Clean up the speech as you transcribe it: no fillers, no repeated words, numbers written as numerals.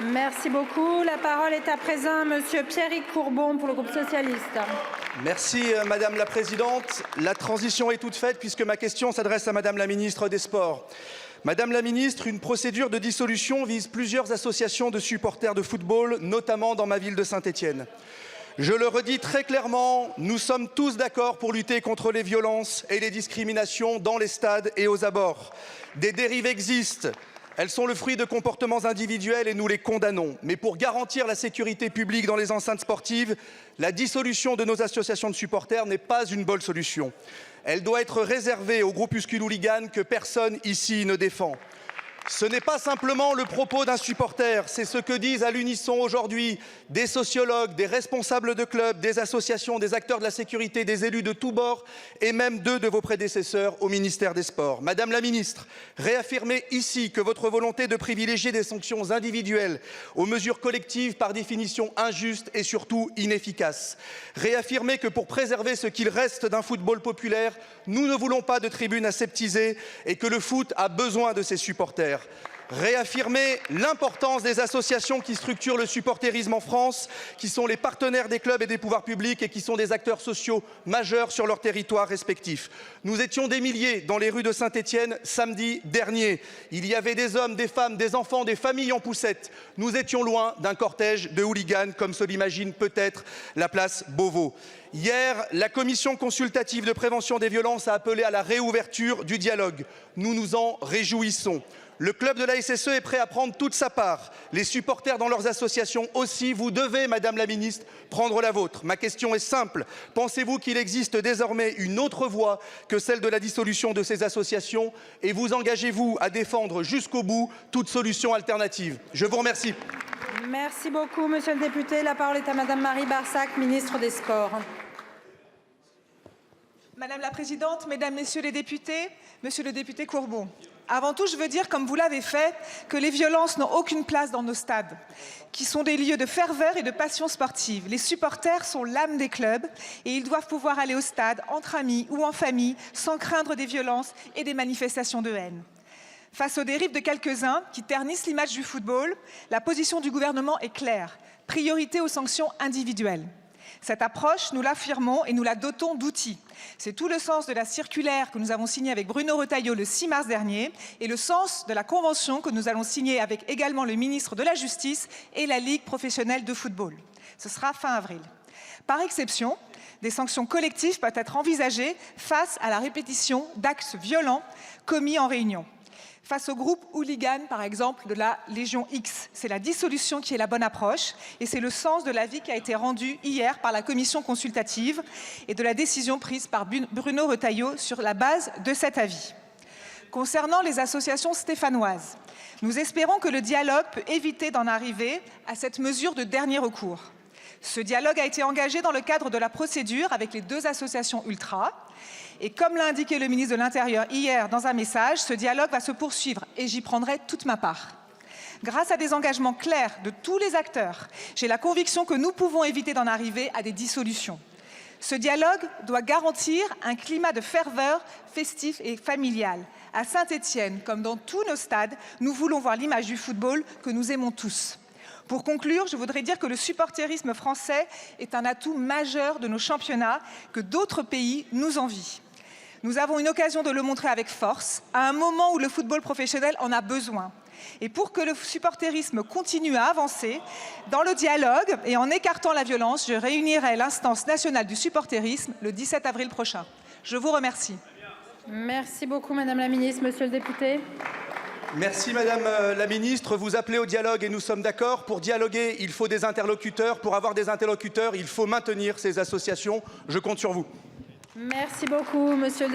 Merci beaucoup. La parole est à présent à monsieur Pierrick Courbon pour le groupe socialiste. Merci Madame la Présidente. La transition est toute faite puisque ma question s'adresse à Madame la Ministre des Sports. Madame la Ministre, une procédure de dissolution vise plusieurs associations de supporters de football, notamment dans ma ville de Saint-Étienne. Je le redis très clairement, nous sommes tous d'accord pour lutter contre les violences et les discriminations dans les stades et aux abords. Des dérives existent. Elles sont le fruit de comportements individuels et nous les condamnons. Mais pour garantir la sécurité publique dans les enceintes sportives, la dissolution de nos associations de supporters n'est pas une bonne solution. Elle doit être réservée aux groupuscules hooligans que personne ici ne défend. Ce n'est pas simplement le propos d'un supporter, c'est ce que disent à l'unisson aujourd'hui des sociologues, des responsables de clubs, des associations, des acteurs de la sécurité, des élus de tous bords et même deux de vos prédécesseurs au ministère des Sports. Madame la Ministre, réaffirmez ici que votre volonté de privilégier des sanctions individuelles aux mesures collectives par définition injustes et surtout inefficaces. Réaffirmez que pour préserver ce qu'il reste d'un football populaire, nous ne voulons pas de tribunes aseptisées et que le foot a besoin de ses supporters. Réaffirmer l'importance des associations qui structurent le supporterisme en France, qui sont les partenaires des clubs et des pouvoirs publics et qui sont des acteurs sociaux majeurs sur leurs territoires respectifs. Nous étions des milliers dans les rues de Saint-Étienne samedi dernier. Il y avait des hommes, des femmes, des enfants, des familles en poussette. Nous étions loin d'un cortège de hooligans comme se l'imagine peut-être la place Beauvau. Hier, la commission consultative de prévention des violences a appelé à la réouverture du dialogue. Nous nous en réjouissons. Le club de la SSE est prêt à prendre toute sa part. Les supporters dans leurs associations aussi. Vous devez, Madame la Ministre, prendre la vôtre. Ma question est simple. Pensez-vous qu'il existe désormais une autre voie que celle de la dissolution de ces associations? Et vous engagez-vous à défendre jusqu'au bout toute solution alternative? Je vous remercie. Merci beaucoup, monsieur le député. La parole est à Madame Marie Barsac, ministre des Sports. Madame la Présidente, Mesdames, Messieurs les députés, Monsieur le député Courbon, avant tout, je veux dire, comme vous l'avez fait, que les violences n'ont aucune place dans nos stades, qui sont des lieux de ferveur et de passion sportive. Les supporters sont l'âme des clubs et ils doivent pouvoir aller au stade entre amis ou en famille sans craindre des violences et des manifestations de haine. Face aux dérives de quelques-uns qui ternissent l'image du football, la position du gouvernement est claire. Priorité aux sanctions individuelles. Cette approche, nous l'affirmons et nous la dotons d'outils. C'est tout le sens de la circulaire que nous avons signée avec Bruno Retailleau le 6 mars dernier et le sens de la convention que nous allons signer avec également le ministre de la Justice et la Ligue professionnelle de football. Ce sera fin avril. Par exception, des sanctions collectives peuvent être envisagées face à la répétition d'actes violents commis en réunion. Face au groupe hooligan, par exemple, de la Légion X, c'est la dissolution qui est la bonne approche et c'est le sens de l'avis qui a été rendu hier par la commission consultative et de la décision prise par Bruno Retailleau sur la base de cet avis. Concernant les associations stéphanoises, nous espérons que le dialogue peut éviter d'en arriver à cette mesure de dernier recours. Ce dialogue a été engagé dans le cadre de la procédure avec les deux associations ultra. Et comme l'a indiqué le ministre de l'Intérieur hier dans un message, ce dialogue va se poursuivre et j'y prendrai toute ma part. Grâce à des engagements clairs de tous les acteurs, j'ai la conviction que nous pouvons éviter d'en arriver à des dissolutions. Ce dialogue doit garantir un climat de ferveur festif et familial. À Saint-Étienne, comme dans tous nos stades, nous voulons voir l'image du football que nous aimons tous. Pour conclure, je voudrais dire que le supporterisme français est un atout majeur de nos championnats que d'autres pays nous envient. Nous avons une occasion de le montrer avec force, à un moment où le football professionnel en a besoin. Et pour que le supporterisme continue à avancer, dans le dialogue et en écartant la violence, je réunirai l'instance nationale du supporterisme le 17 avril prochain. Je vous remercie. Merci beaucoup, Madame la Ministre. Monsieur le député. Merci Madame la Ministre. Vous appelez au dialogue et nous sommes d'accord. Pour dialoguer, il faut des interlocuteurs. Pour avoir des interlocuteurs, il faut maintenir ces associations. Je compte sur vous. Merci beaucoup, Monsieur le député.